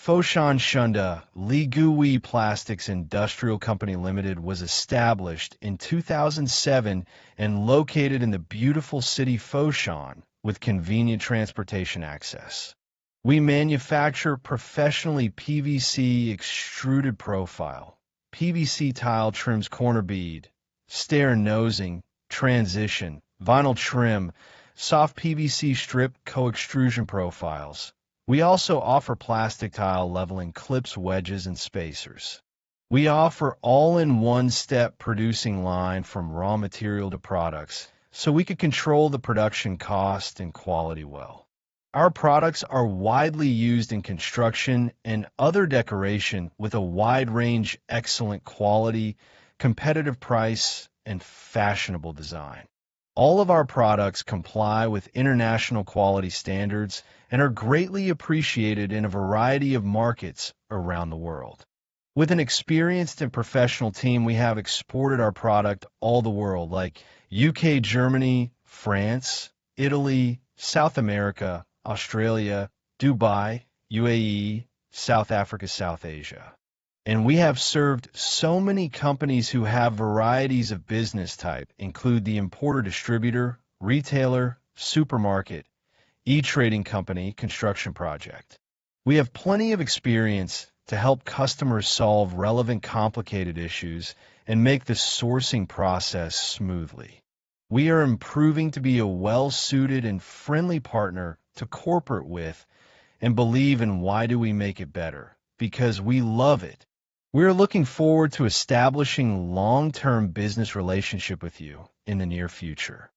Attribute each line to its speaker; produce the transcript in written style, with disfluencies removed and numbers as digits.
Speaker 1: Foshan Shunda Ligui Plastics Industrial Company Limited was established in 2007 and located in the beautiful city Foshan with convenient transportation access. We manufacture professionally PVC extruded profile, PVC tile trims corner bead, stair nosing, transition, vinyl trim, soft PVC strip co-extrusion profiles. We also offer plastic tile leveling clips, wedges, and spacers. We offer all-in-one step producing line from raw material to products, so we can control the production cost and quality well. Our products are widely used in construction and other decoration with a wide range, excellent quality, competitive price, and fashionable design. All of our products comply with international quality standards and are greatly appreciated in a variety of markets around the world. With an experienced and professional team, we have exported our product all the world, like UK, Germany, France, Italy, South America, Australia, Dubai, UAE, South Africa, South Asia. And we have served so many companies who have varieties of business type, include the importer distributor, retailer, supermarket, e-trading company, construction project. We have plenty of experience to help customers solve relevant complicated issues and make the sourcing process smoothly. We are improving to be a well-suited and friendly partner to corporate with and believe in why do we make it better? Because we love it. We are looking forward to establishing long-term business relationship with you in the near future.